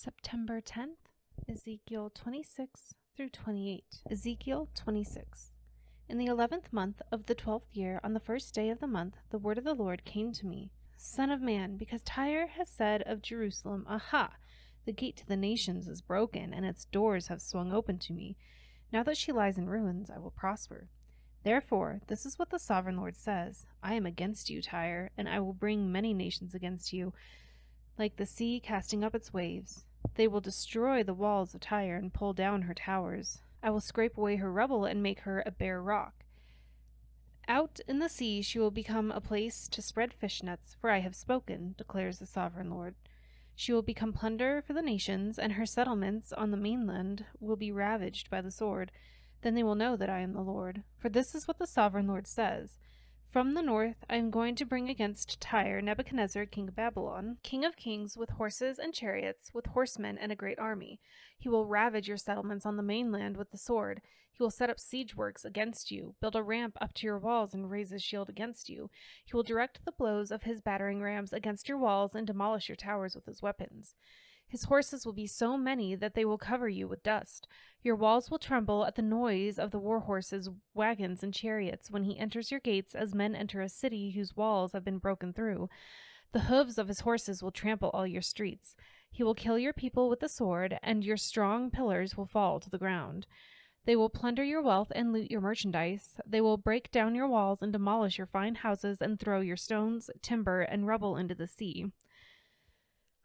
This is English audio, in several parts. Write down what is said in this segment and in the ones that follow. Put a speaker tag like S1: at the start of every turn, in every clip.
S1: September 10th, Ezekiel 26 through 28. Ezekiel 26. In the 11th month of the 12th year, on the first day of the month, the word of the Lord came to me. Son of man, because Tyre has said of Jerusalem, Aha! The gate to the nations is broken, and its doors have swung open to me. Now that she lies in ruins, I will prosper. Therefore, this is what the sovereign Lord says. I am against you, Tyre, and I will bring many nations against you, like the sea casting up its waves. They will destroy the walls of Tyre and pull down her towers. I will scrape away her rubble and make her a bare rock. Out in the sea she will become a place to spread fish nets, for I have spoken, declares the sovereign Lord. She will become plunder for the nations, and her settlements on the mainland will be ravaged by the sword. Then they will know that I am the Lord. For this is what the sovereign Lord says. From the north I am going to bring against Tyre Nebuchadnezzar, king of Babylon, king of kings, with horses and chariots, with horsemen and a great army. He will ravage your settlements on the mainland with the sword. He will set up siege works against you, build a ramp up to your walls, and raise his shield against you. He will direct the blows of his battering rams against your walls and demolish your towers with his weapons. His horses will be so many that they will cover you with dust. Your walls will tremble at the noise of the war horses, wagons, and chariots when he enters your gates as men enter a city whose walls have been broken through. The hooves of his horses will trample all your streets. He will kill your people with the sword, and your strong pillars will fall to the ground. They will plunder your wealth and loot your merchandise. They will break down your walls and demolish your fine houses and throw your stones, timber, and rubble into the sea.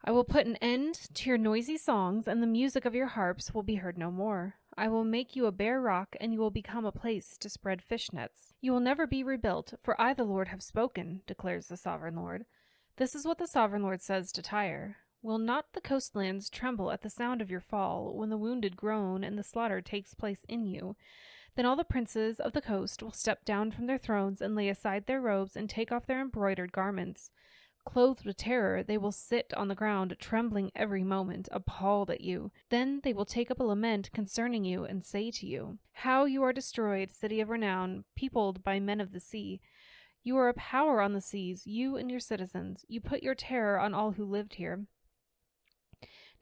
S1: I will put an end to your noisy songs, and the music of your harps will be heard no more. I will make you a bare rock, and you will become a place to spread fish nets. You will never be rebuilt, for I, the Lord, have spoken, declares the sovereign Lord. This is what the sovereign Lord says to Tyre. Will not the coastlands tremble at the sound of your fall, when the wounded groan and the slaughter takes place in you? Then all the princes of the coast will step down from their thrones and lay aside their robes and take off their embroidered garments. Clothed with terror, they will sit on the ground, trembling every moment, appalled at you. Then they will take up a lament concerning you and say to you, How you are destroyed, city of renown, peopled by men of the sea. You are a power on the seas, you and your citizens. You put your terror on all who lived here.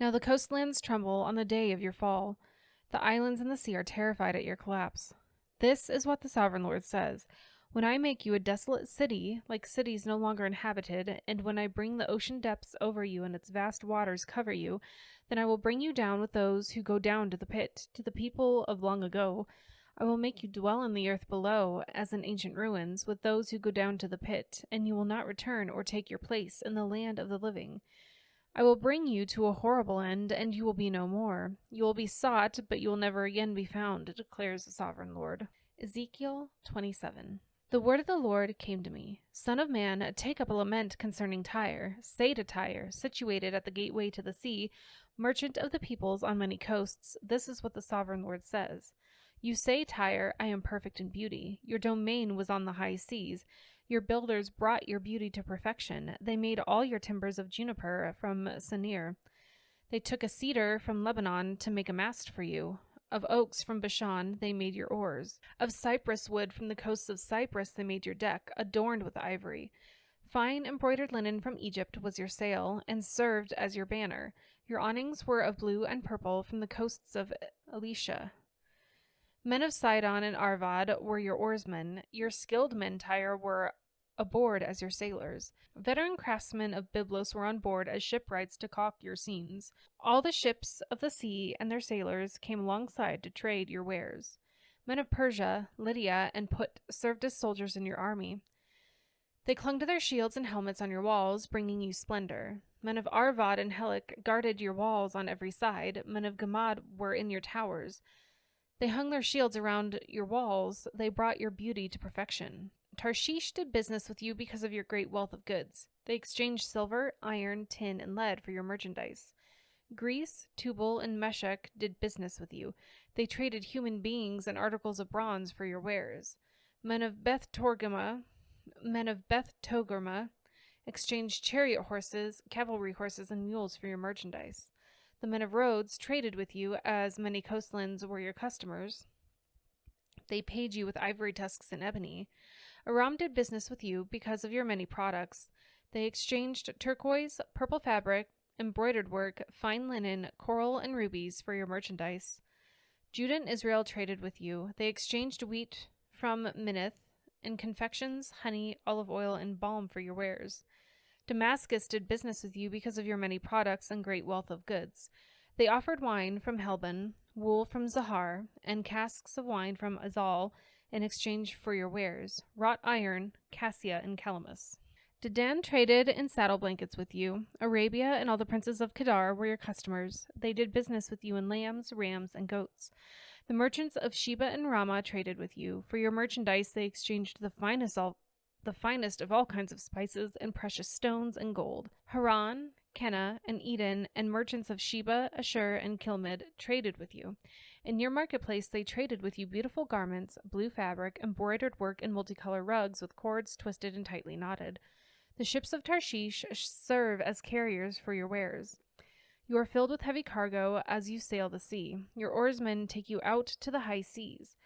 S1: Now the coastlands tremble on the day of your fall. The islands and the sea are terrified at your collapse. This is what the sovereign Lord says. When I make you a desolate city, like cities no longer inhabited, and when I bring the ocean depths over you and its vast waters cover you, then I will bring you down with those who go down to the pit, to the people of long ago. I will make you dwell in the earth below, as in ancient ruins, with those who go down to the pit, and you will not return or take your place in the land of the living. I will bring you to a horrible end, and you will be no more. You will be sought, but you will never again be found, declares the sovereign Lord. Ezekiel 27. The word of the Lord came to me. Son of man, take up a lament concerning Tyre. Say to Tyre, situated at the gateway to the sea, merchant of the peoples on many coasts, this is what the sovereign Lord says. You say, Tyre, I am perfect in beauty. Your domain was on the high seas. Your builders brought your beauty to perfection. They made all your timbers of juniper from Senir. They took a cedar from Lebanon to make a mast for you. Of oaks from Bashan they made your oars. Of cypress wood from the coasts of Cyprus they made your deck, adorned with ivory. Fine embroidered linen from Egypt was your sail, and served as your banner. Your awnings were of blue and purple from the coasts of Elisha. Men of Sidon and Arvad were your oarsmen. Your skilled men, Tyre, were aboard as your sailors. Veteran craftsmen of Byblos were on board as shipwrights to caulk your seams. All the ships of the sea and their sailors came alongside to trade your wares. Men of Persia, Lydia, and Put served as soldiers in your army. They clung to their shields and helmets on your walls, bringing you splendor. Men of Arvad and Helik guarded your walls on every side. Men of Gamad were in your towers. They hung their shields around your walls. They brought your beauty to perfection. Tarshish did business with you because of your great wealth of goods. They exchanged silver, iron, tin, and lead for your merchandise. Greece, Tubal, and Meshech did business with you. They traded human beings and articles of bronze for your wares. Men of Beth Togarmah exchanged chariot horses, cavalry horses, and mules for your merchandise. The men of Rhodes traded with you, as many coastlands were your customers. They paid you with ivory tusks and ebony. Aram did business with you because of your many products. They exchanged turquoise, purple fabric, embroidered work, fine linen, coral, and rubies for your merchandise. Judah and Israel traded with you. They exchanged wheat from Minnith, and confections, honey, olive oil, and balm for your wares. Damascus did business with you because of your many products and great wealth of goods. They offered wine from Helbon, wool from Zahar, and casks of wine from Azal in exchange for your wares, wrought iron, cassia, and calamus. Dedan traded in saddle blankets with you. Arabia and all the princes of Kedar were your customers. They did business with you in lambs, rams, and goats. The merchants of Sheba and Ramah traded with you. For your merchandise they exchanged the finest of all kinds of spices and precious stones and gold. Haran, Kenna, and Eden, and merchants of Sheba, Ashur, and Kilmid traded with you. In your marketplace they traded with you beautiful garments, blue fabric, embroidered work, and multicolored rugs with cords twisted and tightly knotted. The ships of Tarshish serve as carriers for your wares. You are filled with heavy cargo as you sail the sea. Your oarsmen take you out to the high seas.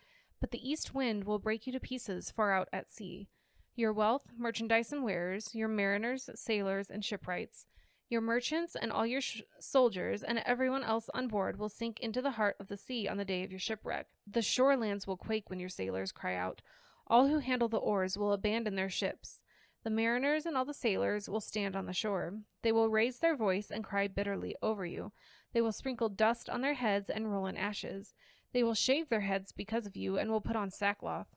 S1: But the east wind will break you to pieces far out at sea. Your wealth, merchandise, and wares, your mariners, sailors, and shipwrights, your merchants, and all your soldiers, and everyone else on board will sink into the heart of the sea on the day of your shipwreck. The shorelands will quake when your sailors cry out. All who handle the oars will abandon their ships. The mariners and all the sailors will stand on the shore. They will raise their voice and cry bitterly over you. They will sprinkle dust on their heads and roll in ashes. They will shave their heads because of you and will put on sackcloth.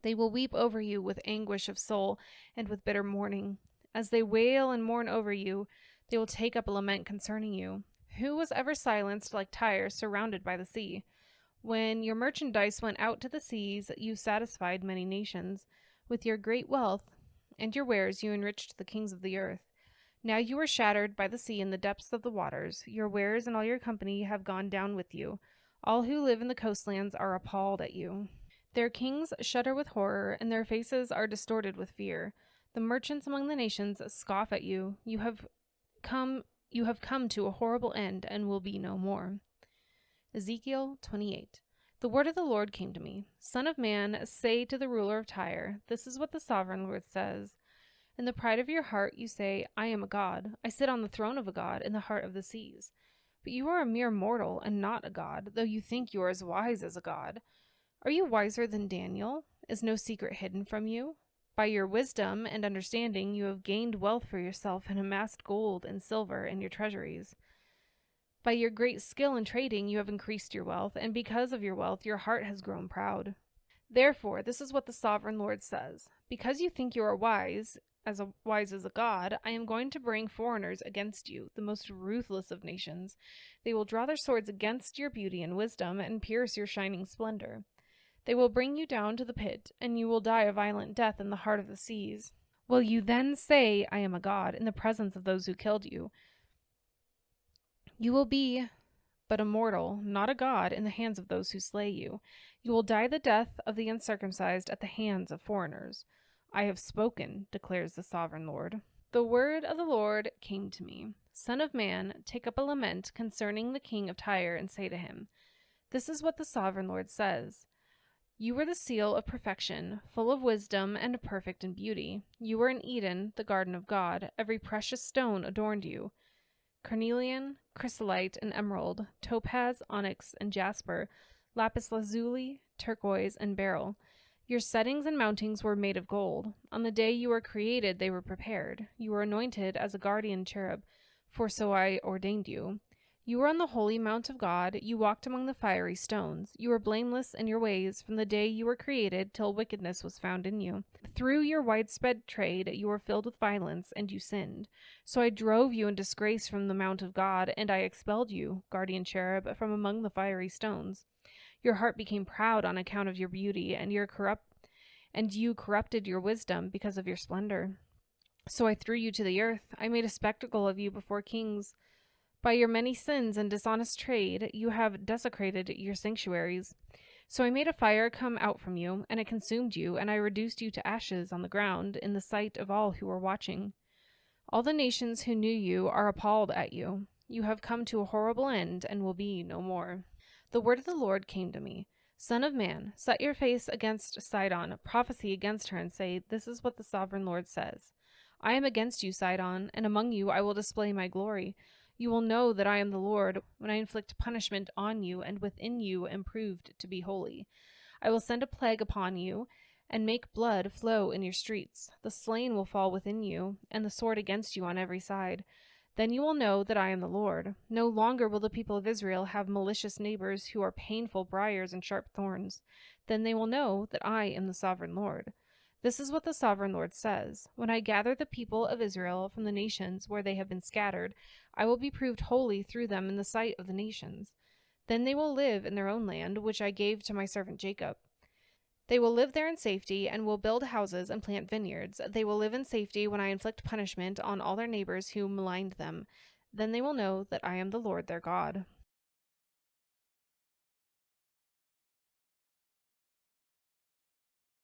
S1: They will weep over you with anguish of soul and with bitter mourning. As they wail and mourn over you, they will take up a lament concerning you. Who was ever silenced like Tyre, surrounded by the sea? When your merchandise went out to the seas, you satisfied many nations. With your great wealth and your wares you enriched the kings of the earth. Now you are shattered by the sea in the depths of the waters. Your wares and all your company have gone down with you. All who live in the coastlands are appalled at you. Their kings shudder with horror, and their faces are distorted with fear. The merchants among the nations scoff at you. You have come to a horrible end and will be no more. Ezekiel 28. The word of the Lord came to me. Son of man, say to the ruler of Tyre, this is what the sovereign Lord says. In the pride of your heart you say, I am a god. I sit on the throne of a god in the heart of the seas. But you are a mere mortal and not a god, though you think you are as wise as a god. Are you wiser than Daniel? Is no secret hidden from you? By your wisdom and understanding you have gained wealth for yourself and amassed gold and silver in your treasuries. By your great skill in trading you have increased your wealth, and because of your wealth your heart has grown proud. Therefore, this is what the sovereign Lord says. Because you think you are wise as a god, I am going to bring foreigners against you, the most ruthless of nations. They will draw their swords against your beauty and wisdom and pierce your shining splendor. They will bring you down to the pit, and you will die a violent death in the heart of the seas. Will you then say, I am a god, in the presence of those who killed you? You will be but a mortal, not a god, in the hands of those who slay you. You will die the death of the uncircumcised at the hands of foreigners. I have spoken, declares the sovereign Lord. The word of the Lord came to me. Son of man, take up a lament concerning the king of Tyre and say to him, this is what the sovereign Lord says. You were the seal of perfection, full of wisdom and perfect in beauty. You were in Eden, the garden of God. Every precious stone adorned you. Carnelian, chrysolite, and emerald, topaz, onyx, and jasper, lapis lazuli, turquoise, and beryl. Your settings and mountings were made of gold. On the day you were created they were prepared. You were anointed as a guardian cherub, for so I ordained you. You were on the holy mount of God. You walked among the fiery stones. You were blameless in your ways from the day you were created till wickedness was found in you. Through your widespread trade you were filled with violence, and you sinned. So I drove you in disgrace from the mount of God, and I expelled you, guardian cherub, from among the fiery stones. Your heart became proud on account of your beauty, and you corrupted your wisdom because of your splendor. So I threw you to the earth. I made a spectacle of you before kings. By your many sins and dishonest trade, you have desecrated your sanctuaries. So I made a fire come out from you, and it consumed you, and I reduced you to ashes on the ground in the sight of all who were watching. All the nations who knew you are appalled at you. You have come to a horrible end and will be no more. The word of the Lord came to me. Son of man, set your face against Sidon, prophesy against her, and say, this is what the sovereign Lord says. I am against you, Sidon, and among you I will display my glory. You will know that I am the Lord when I inflict punishment on you, and within you am proved to be holy. I will send a plague upon you, and make blood flow in your streets. The slain will fall within you, and the sword against you on every side. Then you will know that I am the Lord. No longer will the people of Israel have malicious neighbors who are painful briars and sharp thorns. Then they will know that I am the sovereign Lord. This is what the sovereign Lord says: When I gather the people of Israel from the nations where they have been scattered, I will be proved holy through them in the sight of the nations. Then they will live in their own land, which I gave to my servant Jacob. They will live there in safety and will build houses and plant vineyards. They will live in safety when I inflict punishment on all their neighbors who maligned them. Then they will know that I am the Lord their God.